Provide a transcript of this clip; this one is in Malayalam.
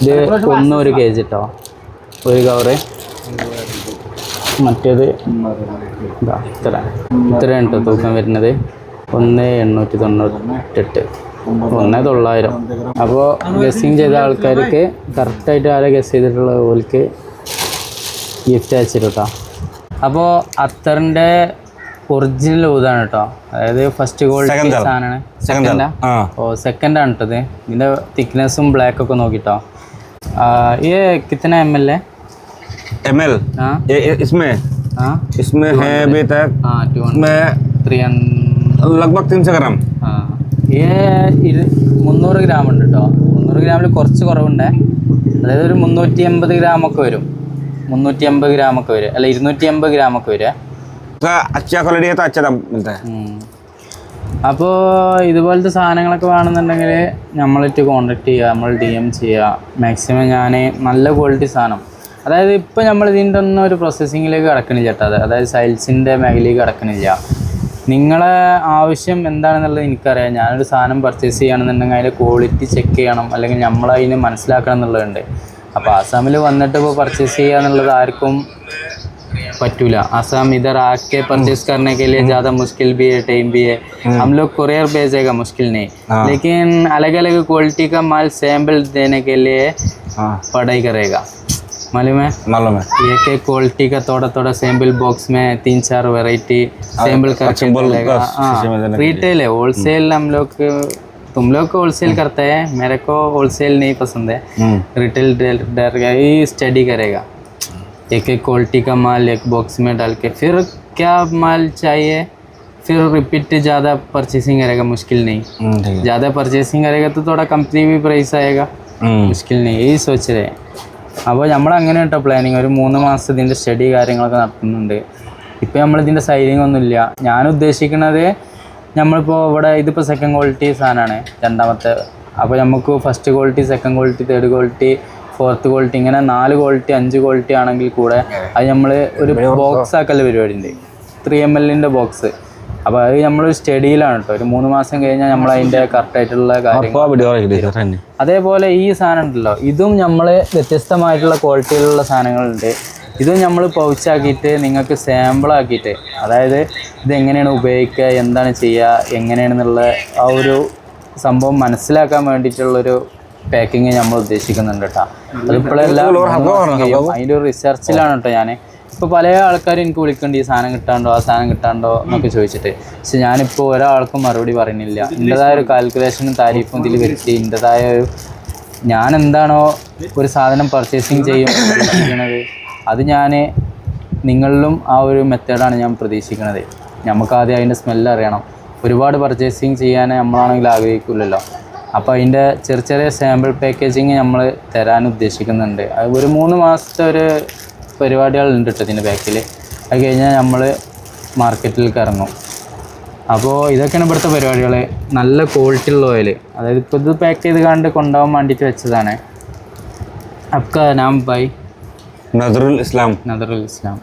ഇത് 1 kg കേട്ടോ, ഒരു കവറ്. മറ്റേത് ഇത്രയാണ് കേട്ടോ തൂക്കം വരുന്നത്. 1,898, 1,900. അപ്പോൾ ഗസ്സിങ് ചെയ്ത ആൾക്കാർക്ക് കറക്റ്റായിട്ട് ആരെ ഗസ് ചെയ്തിട്ടുള്ള ഓൽക്ക് ഗിഫ്റ്റ് അയച്ചിട്ട് കേട്ടോ. അപ്പോൾ അത്തറിൻ്റെ ഒറിജിനൽ ഊതാണ് കേട്ടോ, അതായത് ഫസ്റ്റ് ക്വാളിറ്റി സാധനമാണ്. സെക്കൻഡാണ് കേട്ടത്. ഇതിൻ്റെ തിക്നെസ്സും ബ്ലാക്കൊക്കെ നോക്കിട്ടോ. ये कितना ml है? ml? हाँ, इसमें है अभी तक लगभग 300 ग्राम. हाँ, ये 300 ഗ്രാം ഉണ്ട് കേട്ടോ. 300 ഗ്രാമിൽ കുറച്ച് കുറവുണ്ട്, അതായത് ഒരു 380 ഗ്രാമൊക്കെ വരും. 380 ഗ്രാമൊക്കെ വരും, അല്ല 280 ഗ്രാമൊക്കെ വരും. अच्छा क्वालिटी है तो अच्छा दाम मिलता है. അപ്പോൾ ഇതുപോലത്തെ സാധനങ്ങളൊക്കെ വേണമെന്നുണ്ടെങ്കിൽ നമ്മളിട്ട് കോൺടാക്ട് ചെയ്യുക, നമ്മൾ DM ചെയ്യുക. മാക്സിമം ഞാൻ നല്ല ക്വാളിറ്റി സാധനം, അതായത് ഇപ്പോൾ നമ്മൾ ഇതിൻ്റെ ഒന്നും ഒരു പ്രോസസ്സിങ്ങിലേക്ക് കിടക്കണില്ല കേട്ടോ. അതായത് സെയിൽസിൻ്റെ മേഖലയിലേക്ക് കിടക്കണില്ല. നിങ്ങളെ ആവശ്യം എന്താണെന്നുള്ളത് എനിക്കറിയാം. ഞാനൊരു സാധനം പർച്ചേസ് ചെയ്യുകയാണെന്നുണ്ടെങ്കിൽ അതിൻ്റെ ക്വാളിറ്റി ചെക്ക് ചെയ്യണം, അല്ലെങ്കിൽ നമ്മളതിന് മനസ്സിലാക്കണം എന്നുള്ളതുണ്ട്. അപ്പോൾ ആസാമിൽ വന്നിട്ട് ഇപ്പോൾ പർച്ചേസ് ചെയ്യുക എന്നുള്ളത് ആർക്കും पटूला। आसाम इधर आके परचेस करने के लिए ज़्यादा मुश्किल भी है, टाइम भी है। हम लोग कुरियर भेजेगा, मुश्किल नहीं, लेकिन अलग अलग क्वालिटी का माल सैंपल देने के लिए पढ़ाई करेगा। मालूम है? मालूम है। एक एक क्वालिटी का थोड़ा थोड़ा सैंपल बॉक्स में 3-4 वैरायटी सैंपल करके मिलेगा। रिटेल है, होलसेल हम लोग, तुम लोग को होलसेल करते हैं, मेरे को होलसेल नहीं पसंद है। रिटेल डर ही स्टडी करेगा, एक एक क्वालिटी का माल एक बॉक्स में डाल के, फिर क्या माल चाहिए, फिर रिपीट ज़्यादा परचेसिंग करेगा, मुश्किल नहीं। ज़्यादा परचेसिंग करेगा तो थोड़ा कंपनी भी प्राइस आएगा, मुश्किल नहीं, यही सोच रहे हैं. അപ്പോൾ നമ്മൾ അങ്ങനെ കേട്ടോ പ്ലാനിങ്. ഒരു 3 മാസം ഇതിൻ്റെ സ്റ്റഡി കാര്യങ്ങളൊക്കെ നടത്തുന്നുണ്ട്. ഇപ്പോൾ നമ്മളിതിൻ്റെ സൈലിംഗ് ഒന്നുമില്ല. ഞാൻ ഉദ്ദേശിക്കുന്നത് നമ്മളിപ്പോൾ ഇവിടെ ഇതിപ്പോൾ സെക്കൻഡ് ക്വാളിറ്റി സാധനമാണ്, രണ്ടാമത്തെ. അപ്പോൾ നമുക്ക് first quality, second quality, third quality, fourth quality, ഇങ്ങനെ 4 ക്വാളിറ്റി 5 ക്വാളിറ്റി ആണെങ്കിൽ കൂടെ അത് നമ്മൾ ഒരു ബോക്സ് ആക്കൽ പരിപാടി ഉണ്ട്, 3 ml ബോക്സ്. അപ്പോൾ അത് നമ്മളൊരു സ്റ്റഡിയിലാണ് കേട്ടോ. ഒരു 3 മാസം കഴിഞ്ഞാൽ നമ്മൾ അതിൻ്റെ കറക്റ്റായിട്ടുള്ള കാര്യങ്ങൾ. അതേപോലെ ഈ സാധനം ഉണ്ടല്ലോ, ഇതും നമ്മൾ വ്യത്യസ്തമായിട്ടുള്ള ക്വാളിറ്റിയിലുള്ള സാധനങ്ങളുണ്ട്. ഇതും നമ്മൾ പൗച്ചാക്കിയിട്ട് നിങ്ങൾക്ക് സാമ്പിളാക്കിയിട്ട്, അതായത് ഇതെങ്ങനെയാണ് ഉപയോഗിക്കുക, എന്താണ് ചെയ്യുക, എങ്ങനെയാണെന്നുള്ള ആ ഒരു സംഭവം മനസ്സിലാക്കാൻ വേണ്ടിയിട്ടുള്ളൊരു പാക്കിങ് നമ്മൾ ഉദ്ദേശിക്കുന്നുണ്ട് കേട്ടോ. അതിപ്പോഴെല്ലാം അതിൻ്റെ ഒരു റിസർച്ചിലാണ് കേട്ടോ ഞാൻ. ഇപ്പോൾ പല ആൾക്കാരും എനിക്ക് വിളിക്കേണ്ട ഈ സാധനം കിട്ടാണ്ടോ, ആ സാധനം കിട്ടാണ്ടോ എന്നൊക്കെ ചോദിച്ചിട്ട്. പക്ഷെ ഞാനിപ്പോൾ ഒരാൾക്കും മറുപടി പറയുന്നില്ല. എൻ്റെതായ ഒരു കാൽക്കുലേഷനും താരീഫും ഇതിൽ വരുത്തി, എൻ്റെതായ ഒരു ഞാൻ എന്താണോ ഒരു സാധനം പർച്ചേസിങ് ചെയ്യുന്നത് അത് ഞാൻ നിങ്ങളിലും ആ ഒരു മെത്തേഡാണ് ഞാൻ പ്രതീക്ഷിക്കുന്നത്. നമുക്ക് ആദ്യം അതിൻ്റെ സ്മെല്ല് അറിയണം. ഒരുപാട് പർച്ചേസിങ് ചെയ്യാൻ നമ്മളാണെങ്കിൽ ആഗ്രഹിക്കില്ലല്ലോ. അപ്പോൾ അതിൻ്റെ ചെറിയ ചെറിയ സാമ്പിൾ പാക്കേജിങ് നമ്മൾ തരാൻ ഉദ്ദേശിക്കുന്നുണ്ട്. അത് ഒരു 3 മാസത്തെ ഒരു പരിപാടികളുണ്ട് കേട്ടോ ഇതിൻ്റെ ബാക്കിൽ. അത് കഴിഞ്ഞാൽ നമ്മൾ മാർക്കറ്റിലേക്ക് ഇറങ്ങും. അപ്പോൾ ഇതൊക്കെയാണ് ഇവിടുത്തെ പരിപാടികൾ. നല്ല ക്വാളിറ്റി ഉള്ള ഓയിൽ, അതായത് ഇപ്പോൾ ഇത് പാക്ക് ചെയ്ത് കണ്ട് കൊണ്ടുപോകാൻ വേണ്ടിയിട്ട് വെച്ചതാണ്. आपका नाम भाई? नजरुल इस्लाम. नजरुल इस्लाम.